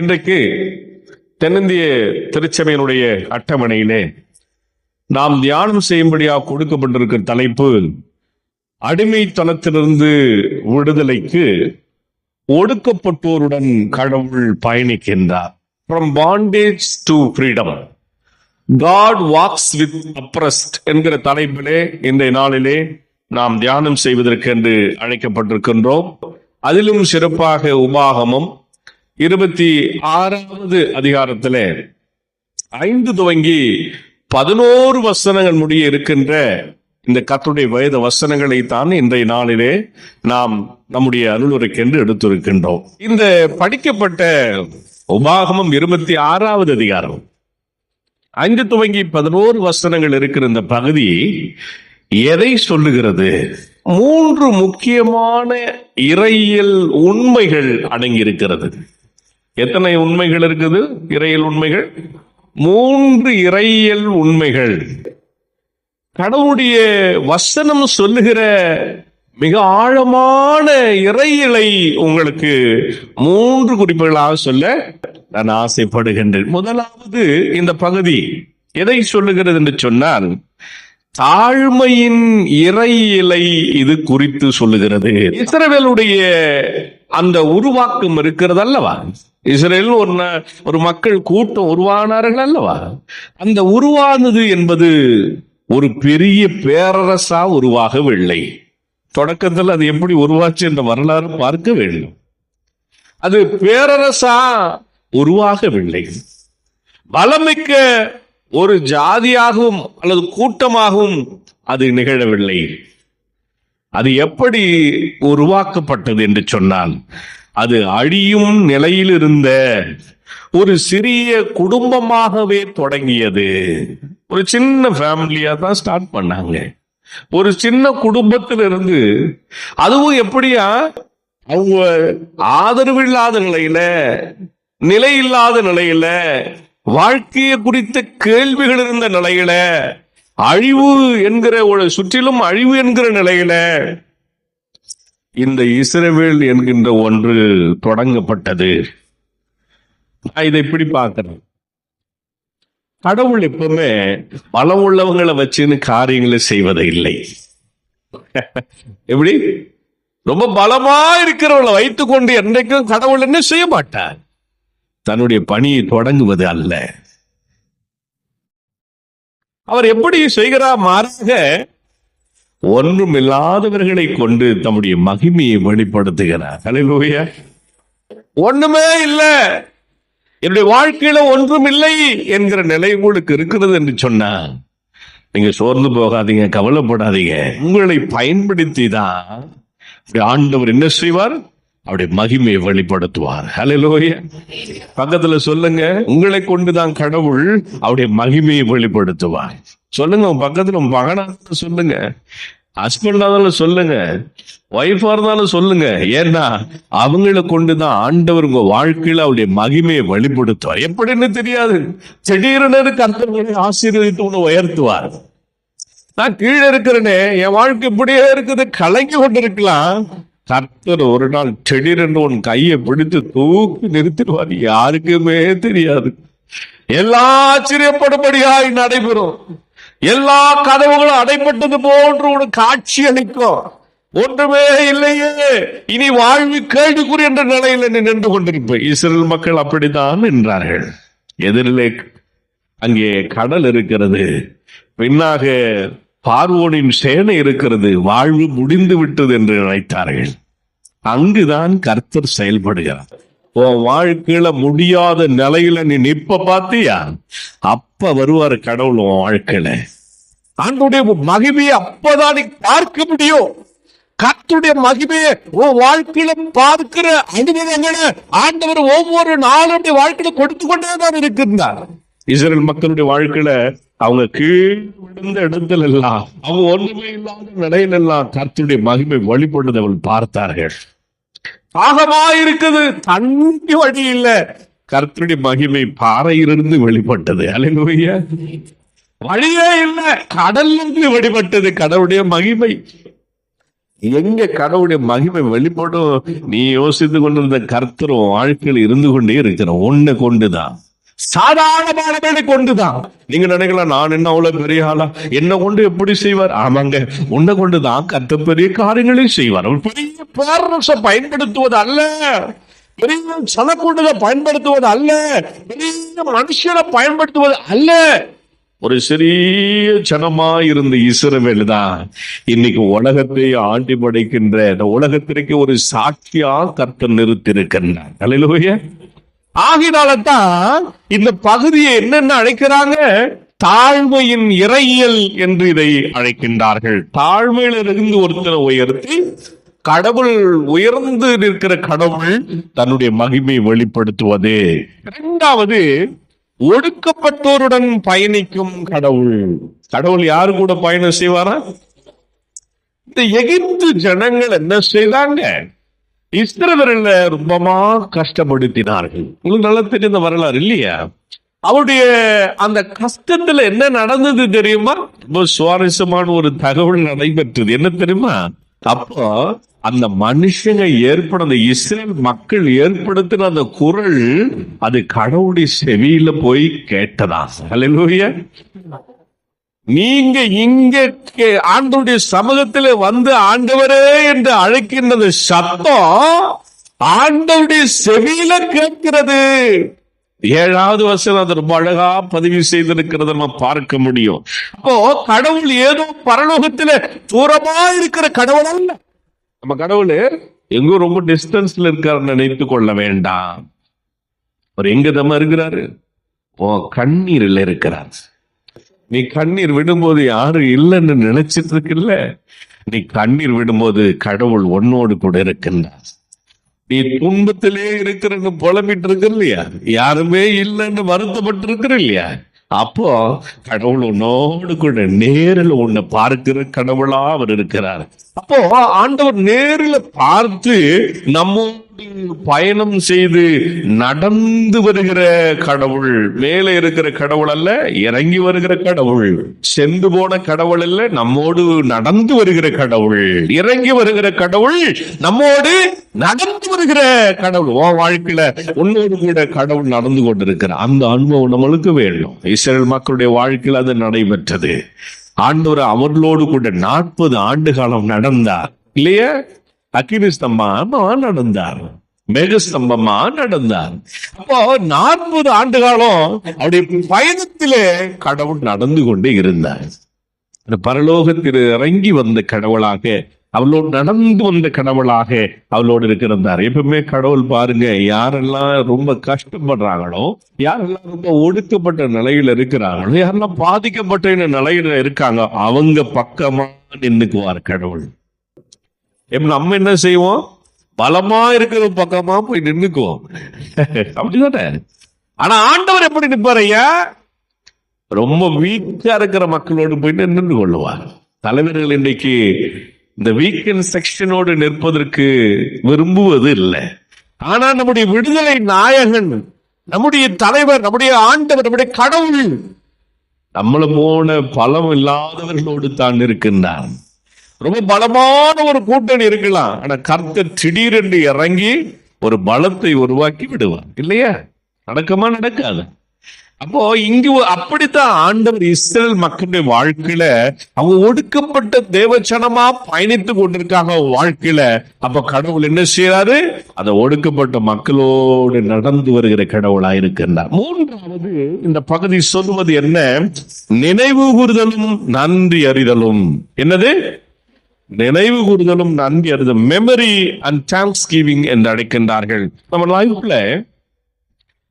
இன்றைக்கு தென்னிந்திய திருச்சபையினுடைய அட்டவணையிலே நாம் தியானம் செய்யும்படியாக கொடுக்கப்பட்டிருக்கிற தலைப்பு அடிமைத்தனத்திலிருந்து விடுதலைக்கு ஒடுக்கப்பட்டோருடன் கடவுள் பயணிக்கின்றார். From bondage to freedom, God walks with oppressed என்கிற தலைப்பிலே இன்றைய நாளிலே நாம் தியானம் செய்வதற்கு என்று அழைக்கப்பட்டிருக்கின்றோம். அதிலும் சிறப்பாக உபாகமம் 26வது அதிகாரத்திலே 5 துவங்கி 11 வசனங்கள் முடிய இருக்கின்ற இந்த கர்த்தருடைய வேத வசனங்களை தான் இன்றைய நாளிலே நாம் நம்முடைய அருளுரைக்கு என்று எடுத்திருக்கின்றோம். இந்த படிக்கப்பட்ட உபாகமம் 26வது அதிகாரம் 5 துவங்கி 11 வசனங்கள் இருக்கிற இந்த பகுதி எதை சொல்லுகிறது? 3 முக்கியமான இறையியல் உண்மைகள் அடங்கியிருக்கிறது. எத்தனை உண்மைகள் இருக்குது? இறையியல் உண்மைகள் 3 இறையியல் உண்மைகள். கடவுளுடைய வசனம் சொல்லுகிற மிக ஆழமான இறையியலை உங்களுக்கு 3 குறிப்புகளாக சொல்ல நான் ஆசைப்படுகின்றேன். முதலாவது, இந்த பகுதி எதை சொல்லுகிறது என்று சொன்னால், தாழ்மையின் இறையியலை இது குறித்து சொல்லுகிறது. இஸ்ரவேலுடைய அந்த உருவாக்கம் இருக்கிறது அல்லவா? இஸ்ரேல் ஒரு மக்கள் கூட்டம் உருவானார்கள் அல்லவா? அந்த உருவானது என்பது ஒரு பெரிய பேரரசா உருவாகவில்லை. தொடக்கத்தில் அது எப்படி உருவாச்சு என்ற வரலாறு பார்க்க வேண்டும். அது பேரரசா உருவாகவில்லை. பலமிக்க ஒரு ஜாதியாகவும் அல்லது கூட்டமாகவும் அது நிகழவில்லை. அது எப்படி உருவாக்கப்பட்டது என்று சொன்னால், அது அழியும் நிலையில் இருந்த ஒரு சிறிய குடும்பமாகவே தொடங்கியது. ஒரு சின்ன ஃபேமிலியா தான் ஸ்டார்ட் பண்ணாங்க. ஒரு சின்ன குடும்பத்திலிருந்து, அதுவும் எப்படியா, அவங்க ஆதரவு இல்லாத நிலையில, நிலை இல்லாத நிலையில, வாழ்க்கையை குறித்த கேள்விகள் இருந்த நிலையில, அழிவு என்கிற ஒரு சுற்றிலும் அழிவு என்கிற நிலையில இந்த இஸ்ரவேல் என்கின்ற ஒன்று தொடங்கப்பட்டது. நான் இதை இப்படி பார்க்கிறேன். கடவுள் எப்பவுமே பலம் உள்ளவங்களை வச்சுன்னு காரியங்களை செய்வதை இல்லை. எப்படி? ரொம்ப பலமா இருக்கிறவங்களை வைத்துக் கொண்டு என்றைக்கும் கடவுள் என்ன செய்ய மாட்டார்? தன்னுடைய பணியை தொடங்குவது அல்ல. அவர் எப்படி செய்கிறார்? மாறாக ஒன்றும் இல்லாதவர்களை கொண்டு தம்முடைய மகிமையை வெளிப்படுத்துகிறார். ஹல்லேலூயா. ஒண்ணுமே இல்லை, என்னுடைய வாழ்க்கையில ஒன்றும் இல்லை என்கிற நிலை உங்களுக்கு இருக்கிறது என்று சொன்னா, நீங்க சோர்ந்து போகாதீங்க, கவலைப்படாதீங்க. உங்களை பயன்படுத்தி தான் ஆண்டவர் என்ன செய்வார்? அவருடைய மகிமையை வெளிப்படுத்துவார். ஹல்லேலூயா. பக்கத்துல சொல்லுங்க, உங்களை கொண்டுதான் கடவுள் அவருடைய மகிமையை வெளிப்படுத்துவார். சொல்லுங்க, உங்க பக்கத்துல உங்க மகனா சொல்லுங்க, ஹஸ்பண்டா இருந்தாலும் சொல்லுங்க, ஒய்ஃபா இருந்தாலும் சொல்லுங்க. ஏன்னா அவங்களை கொண்டுதான் ஆண்டவர் உங்க வாழ்க்கையில அவருடைய மகிமையை வெளிப்படுத்துவார். எப்படின்னு தெரியாது, திடீரென கர்த்தர்களை ஆசீர்வதித்து உன்னை உயர்த்துவார். நான் கீழே இருக்கிறேனே, என் வாழ்க்கை இப்படியே இருக்குது, கலங்கி கொண்டு இருக்கலாம். கர்த்தர் ஒரு நாள் திடீரென்று உன் கையை பிடித்து தூக்கி நிறுத்திடுவார். யாருக்குமே தெரியாது. எல்லா ஆச்சரியப்படும்படியாய் நடைபெறும். எல்லா கதவுகளும் அடைப்பட்டது போன்று உனக்கு காட்சி அளிக்கும். ஒன்றுமே இல்லையே, இனி வாழ்வு கேள்விக்குறி என்ற நிலையில் நீ நின்று கொண்டிருப்ப. இஸ்ரேல் மக்கள் அப்படித்தான் நின்றார்கள். எதிரிலே அங்கே கடல் இருக்கிறது, பின்னாக பார்வோனின் சேனை இருக்கிறது. வாழ்வு முடிந்து விட்டது என்று நினைத்தார்கள். அங்குதான் கர்த்தர் செயல்படுகிறார். உன் வாழ்க்கையில முடியாத நிலையில நீ நிப்ப பார்த்தியா, அப்ப வருவார் கடவுள் உன் வாழ்க்கையில. ஆண்டவருடைய மகிமையை அப்பதான் நீ பார்க்க முடியும். கர்த்தருடைய மகிமையை உன் வாழ்க்கையில பார்க்கிற அனுபவங்களை ஆண்டவர் ஒவ்வொரு நாளுடைய வாழ்க்கையில கொடுத்து கொண்டே தான் இருக்கின்றார். இஸ்ரேல் மக்களுடைய வாழ்க்கையில அவங்க கீழ் விழுந்த இடத்துல எல்லாம், அவங்க ஒன்றுமே இல்லாத நிலையில எல்லாம் கர்த்தருடைய மகிமை வெளிப்படுவதை அவர்கள் பார்த்தார்கள். தாகமா இருக்குது, தண்ணி வழி இல்ல, கர்த்தருடைய மகிமை பாறையிலிருந்து வெளிப்பட்டது. அல்லேலூயா. வழியே இல்லை, கடலிலிருந்து வெளிப்பட்டது கடவுளுடைய மகிமை. எங்க கடவுளுடைய மகிமை வெளிப்படும்? நீ யோசித்து கொண்டிருந்த கர்த்தரும் வாழ்க்கையில் இருந்து கொண்டே இருக்கிற ஒண்ணு கொண்டுதான், சாதாரணமானவர்களை கொண்டுதான். நீங்க நினைக்கலாம், நான் என்ன அவ்வளவு பெரிய ஆளா, என்ன கொண்டு எப்படி செய்வார்? ஆமாங்க, உன்னை கொண்டுதான் கர்த்தர் பெரிய காரியங்களையும் செய்வார். அவர் பெரிய பேரரசை பயன்படுத்துவது அல்ல, பெரிய சனக்கூட்டத்தை பயன்படுத்துவது அல்ல, பெரிய மனுஷனை பயன்படுத்துவது அல்ல. ஒரு சிறிய ஜனமா இருந்த இஸ்ரவேல் தான் இன்னைக்கு உலகத்தை ஆண்டி படைக்கின்ற, இந்த உலகத்திற்கு ஒரு சாட்சியா கர்த்தர் நிறுத்திருக்கின்றார். அல்லேலூயா. ஆகினால்தான் இந்த பகுதியை என்னென்ன அழைக்கிறாங்க? தாழ்மையின் இறையியல் என்று இதை அழைக்கின்றார்கள். தாழ்மையிலிருந்து ஒருத்தரை உயர்த்தி கடவுள், உயர்ந்து நிற்கிற கடவுள் தன்னுடைய மகிமை வெளிப்படுத்துவது. இரண்டாவது, ஒடுக்கப்பட்டோருடன் பயணிக்கும் கடவுள். கடவுள் யாரு கூட பயணம் செய்வாரா? இந்த எகிப்து ஜனங்கள் என்ன செய்தாங்க? இஸ்ரவேலை ரொம்பமா கஷ்டப்படுத்தினார்கள். உங்களுக்கு நல்லா தெரிந்த வரலாறு இல்லையா? அவருடைய அந்த கஷ்டத்துல என்ன நடந்தது தெரியுமா? ரொம்ப சுவாரஸ்யமான ஒரு தகவல் நடைபெற்றது. என்ன தெரியுமா? அப்போ அந்த மனுஷங்க அந்த இஸ்ரேல் மக்கள் ஏற்படுத்தின அந்த குரல், அது கடவுளுடைய செவியில போய் கேட்டதா? அல்லேலூயா. நீங்க இங்க ஆண்டவருடைய சமூகத்தில் வந்து ஆண்டவரே என்று அழைக்கின்றது சத்தம் ஆண்டவருடைய செவியில கேட்கிறது. 7வது வசனம் அது ரொம்ப அழகா பதிவு செய்திருக்கிறத நம்ம பார்க்க முடியும். அப்போ கடவுள் ஏதோ பரலோகத்துல தூரமா இருக்கிற கடவுள் அல்ல. நம்ம கடவுள் எங்கோ ரொம்ப டிஸ்டன்ஸ்ல இருக்காருன்னு நினைத்து கொள்ள வேண்டாம். அவர் எங்க தம்மா இருக்கிறாரு? கண்ணீர்ல இருக்கிறார். நீ கண்ணீர் விடும்போது யாரும் இல்லைன்னு நினைச்சிட்டு இருக்குல்ல, நீ கண்ணீர் விடும்போது கடவுள் உன்னோடு கூட இருக்கின்றார். நீ துன்பத்திலே இருக்கிறன்னு புலம்பிட்டு இருக்க இல்லையா, யாருமே இல்லைன்னு வருத்தப்பட்டு இருக்கிற இல்லையா, அப்போ கடவுள் உன்னோடு கூட நேரில் உன்னை பார்க்கிற கடவுளா அவர் இருக்கிறார். அப்போ ஆண்டவர் நேரில் பார்த்து நம்மோடு பயணம் செய்து நடந்து வருகிற கடவுள். மேலே இருக்கிற கடவுள் அல்ல, இறங்கி வருகிற கடவுள். சென்று போன கடவுள் அல்ல, நம்மோடு நடந்து வருகிற கடவுள். இறங்கி வருகிற கடவுள், நம்மோடு நடந்து வருகிற கடவுள். உன் வாழ்க்கையில உன்னோடு கூட கடவுள் நடந்து கொண்டிருக்கிற அந்த அனுபவம் நம்மளுக்கு வேண்டும். இஸ்ரவேல் மக்களுடைய வாழ்க்கையில் அது நடைபெற்றது. ஆண்டவர் அவர்களோடு கூட 40 ஆண்டு காலம் நடந்தார் இல்லையா? அக்கினி ஸ்தம்பமா நடந்தார், மேகஸ்தம்பமா நடந்தார். அப்போ 40 ஆண்டு காலம் அவருடைய பயணத்திலே கடவுள் நடந்து கொண்டே இருந்தார். பரலோகத்தில் இறங்கி வந்த கடவுளாக, அவளோடு நடந்து வந்த கடவுளாக அவளோடு இருக்கிறார். எப்பவுமே கடவுள் பாருங்க, யாரெல்லாம் ரொம்ப கஷ்டப்படுறாங்களோ, யாரெல்லாம் ரொம்ப ஒடுக்கப்பட்ட நிலையில இருக்கிறாங்களோ, யாரெல்லாம் பாதிக்கப்பட்ட நிலையில இருக்காங்க, அவங்க பக்கமா நின்னுக்குவார் கடவுள். நம்ம என்ன செய்வோம்? பலமா இருக்கிற பக்கமா போய் நின்னுக்குவோம், அப்படிதானே? ஆனா ஆண்டவர் எப்படி நிற்பார் ஐயா? ரொம்ப வீக்கா இருக்கிற மக்களோடு போயிட்டு நின்று கொள்ளுவார். தலைவர்கள் இன்னைக்கு இந்த வீக்கெண்ட் செக்ஷனோடு நிற்பதற்கு விரும்புவது இல்லை. ஆனா நம்முடைய விடுதலை நாயகன், நம்முடைய தலைவர், நம்முடைய ஆண்டவர், நம்முடைய கடவுள் நம்மள போன பலம் இல்லாதவர்களோடு தான் இருக்கின்றார். ரொம்ப பலமான ஒரு கூட்டணி இருக்கலாம், ஆனா கர்த்தர் திடீரென்று இறங்கி ஒரு பலத்தை உருவாக்கி விடுவார் இல்லையா? நடக்குமா? நடக்காது. அப்போ இங்கு அப்படித்தான் ஆண்டவர் இஸ்ரவேல் மக்களுடைய வாழ்க்கையில அவங்க ஒடுக்கப்பட்ட தேவச்சனமா பயணித்து கொண்டிருக்காங்க வாழ்க்கையில. அப்ப கடவுள் என்ன செய்யறாரு? அந்த ஒடுக்கப்பட்ட மக்களோடு நடந்து வருகிற கடவுளா இருக்கின்றார். 3வது இந்த பகுதி சொல்லுவது என்ன? நினைவு கூறுதலும் நன்றி அறிதலும். என்னது? நினைவு கூறுதலும் நன்றி அறிதலும். மெமரி அண்ட் தேங்க்ஸ் கிவிங் என்று அழைக்கின்றார்கள். நம்ம லைஃப்ல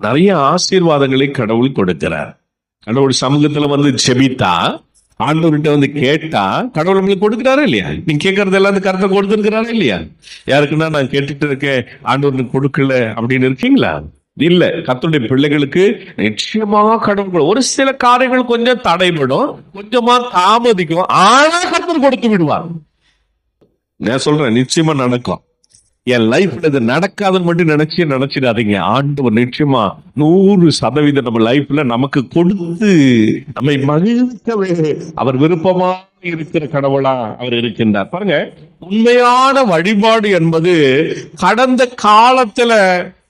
நிறைய ஆசீர்வாதங்களை கடவுள் கொடுக்கிறார். கடவுள் சமூகத்துல வந்து ஜெபித்தா, ஆண்டவர்கிட்ட வந்து கேட்டா கடவுள் நம்மளுக்கு கொடுக்கிறாரா இல்லையா? நீங்க கேட்கறது எல்லாம் கருத்தை கொடுத்துருக்கிறாரா இல்லையா? யாருக்குன்னா நான் கேட்டுட்டு இருக்கேன், ஆண்டவருக்கு கொடுக்கல அப்படின்னு இருக்கீங்களா? இல்ல. கர்த்தருடைய பிள்ளைகளுக்கு நிச்சயமாக கடவுள் ஒரு சில காரியங்கள் கொஞ்சம் தடைபடும், கொஞ்சமா தாமதிக்கும், ஆனா கர்த்தர் கொடுத்து விடுவார். நான் சொல்றேன், நிச்சயமா நடக்கும். என் லைஃப்ல இது நடக்காதுன்னு மட்டும் நினைச்சிடாதீங்க. ஆண்டவர் நிச்சயமா 100% நம்ம லைஃப்ல நமக்கு கொடுத்து நம்மை மகிழ்க்கவே அவர் விருப்பமா இருக்கிற கடவுளா அவர் இருக்கின்றார். பாருங்க, உண்மையான வழிபாடு என்பது கடந்த காலத்துல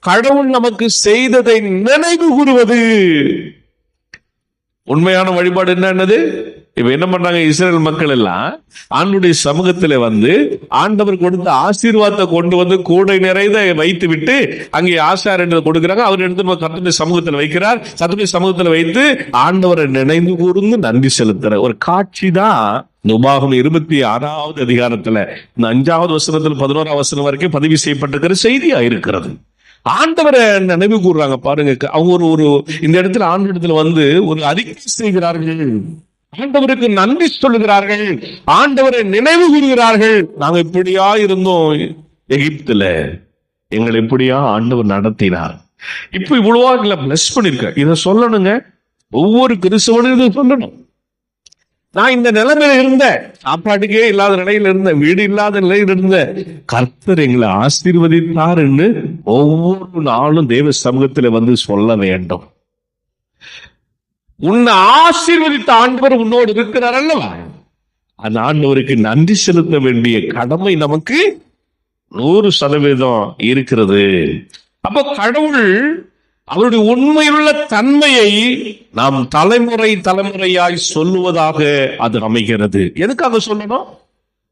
கடவுள் நமக்கு செய்ததை நினைவு கூறுவது. உண்மையான வழிபாடு என்னது? இப்ப என்ன பண்றாங்க இஸ்ரேல் மக்கள் எல்லாம் ஆண்டுடைய சமூகத்துல வந்து ஆண்டவர் கொடுத்த ஆசீர்வாதத்தை கொண்டு வந்து கூடை நிறைந்த வைத்து விட்டு அங்கே ஆசார் என்று கொடுக்கிறாங்க. அவர் எடுத்து கர்த்தருடைய சமூகத்தில் வைக்கிறார். கர்த்தருடைய சமூகத்தில் வைத்து ஆண்டவரை நினைந்து கூர்ந்து நன்றி செலுத்துற ஒரு காட்சி தான் உபாகமம் 26வது அதிகாரத்துல இந்த 5வது வசனத்தில் 11வது வசனம் வரைக்கும் பதிவு செய்யப்பட்டிருக்கிற செய்தியா இருக்கிறது. ஆண்டவரை நினைவு கூறுறாங்க. பாருங்க, அவங்க ஒரு இந்த இடத்துல ஆண்டவரிடத்துல வந்து ஒரு அறிக்கை செய்கிறார்கள், ஆண்டவருக்கு நன்றி சொல்லுகிறார்கள், ஆண்டவரை நினைவு கூறுகிறார்கள். நாங்க இப்படியா இருந்தோம் எகிப்துல, எங்களை இப்படியா ஆண்டவர் நடத்தினார். இப்ப இவ்வளவா பிளஸ் பண்ணிருக்க. இதை சொல்லணுங்க, ஒவ்வொரு கிறிஸ்தவனும் இதை சொல்லணும். நான் இந்த நிலைமையில இருந்தேன், சாப்பாட்டுக்கே இல்லாத நிலையில இருந்தேன், வீடு இல்லாத நிலையில இருந்தேன், கர்த்தர் எங்களை ஆசீர்வதித்தார் என்று ஒவ்வொரு நாளும் தேவ சமூகத்துல வந்து சொல்ல வேண்டும். உன்னை ஆசீர்வதித்த ஆண்டவர் உன்னோடு இருக்கிறார் அல்லவா? அந்த ஆண்டவருக்கு நன்றி செலுத்த வேண்டிய கடமை நமக்கு 100% இருக்கிறது. அப்போ கடவுள் அவருடைய உண்மையுள்ள தன்மையை நாம் தலைமுறையாய் சொல்லுவதாக அது அமைகிறது. எதுக்காக சொல்லணும்?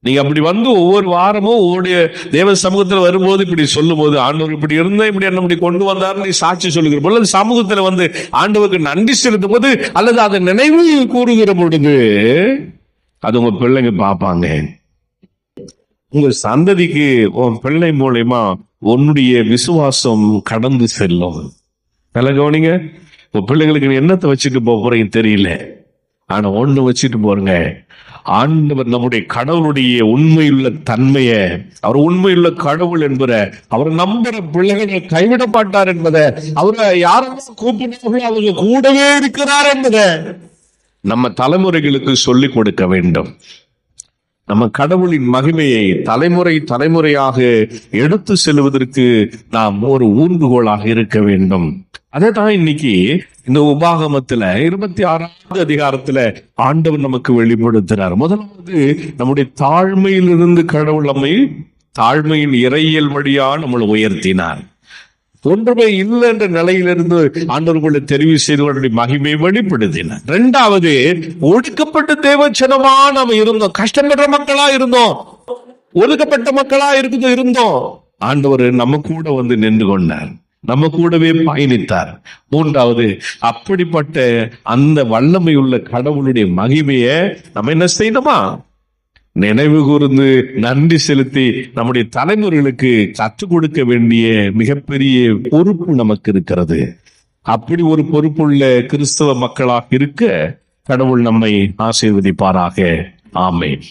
நீங்க அப்படி வந்து ஒவ்வொரு வாரமும் ஒவ்வொரு தேவ சமூகத்தில் வரும்போது இப்படி சொல்லும் போது, ஆண்டவர் இப்படி இருந்தா இப்படி என்ன இப்படி கொண்டு வந்தார் நீ சாட்சி சொல்லுகிற பொழுது, சமூகத்துல வந்து ஆண்டவருக்கு நன்றி செலுத்தும் போது அல்லது அதை நினைவு கூறுகிற பொழுது அது உங்க பிள்ளைங்க பார்ப்பாங்க. உங்க சந்ததிக்கு உன் பிள்ளை மூலமா உன்னுடைய விசுவாசம் கடந்து செல்லும். நல்ல கவனிங்க, உங்க பிள்ளைங்களுக்கு நீ என்னத்தை வச்சுட்டு போறீங்க தெரியல, ஆனா ஒண்ணு வச்சுட்டு போறங்க, ஆண்டவர் நம்முடைய கடவுளுடைய உண்மையுள்ள தன்மையை, அவர் உண்மையுள்ள கடவுள் என்பத, அவர் நம்புற பிள்ளைகள் கைவிட மாட்டார் என்பதை, அவரை யாரெல்லாம் கூப்பிடுறாங்களோ அவங்க கூடவே இருக்கிறார் என்பதை நம்ம தலைமுறைகளுக்கு சொல்லிக் கொடுக்க வேண்டும். நம்ம கடவுளின் மகிமையை தலைமுறையாக எடுத்து செல்வதற்கு நாம் ஒரு ஊன்றுகோலாக இருக்க வேண்டும். அதை தான் இன்னைக்கு இந்த உபாகமத்துல 26வது அதிகாரத்துல ஆண்டவர் நமக்கு வெளிப்படுத்துறார். முதலாவது நம்முடைய தாழ்மையிலிருந்து கடவுள் நம்மை தாழ்மையின் இறையியல் வழியா நம்மளை உயர்த்தினார். ஒன்றுமே இல்லை என்ற நிலையிலிருந்து ஆண்டவர்களை தெரிவு செய்து மகிமையை வெளிப்படுத்தினார். 2வது, ஒடுக்கப்பட்ட தேவச்சனமா நாம இருந்தோம், கஷ்டப்படுற மக்களா இருந்தோம், ஒதுக்கப்பட்ட மக்களா இருந்தோம். ஆண்டவர் நம்ம கூட வந்து நின்று கொண்டார், நம்ம கூடவே பயணித்தார். 3வது, அப்படிப்பட்ட அந்த வல்லமை உள்ள கடவுளுடைய மகிமையை நம்ம என்ன செய்யணுமா? நினைவு கூர்ந்து நன்றி செலுத்தி நம்முடைய தலைமுறைகளுக்கு கற்றுக் கொடுக்க வேண்டிய மிகப்பெரிய பொறுப்பு நமக்கு இருக்கிறது. அப்படி ஒரு பொறுப்புள்ள கிறிஸ்தவ மக்களாக இருக்க கடவுள் நம்மை ஆசீர்வதிப்பாராக. ஆமென்.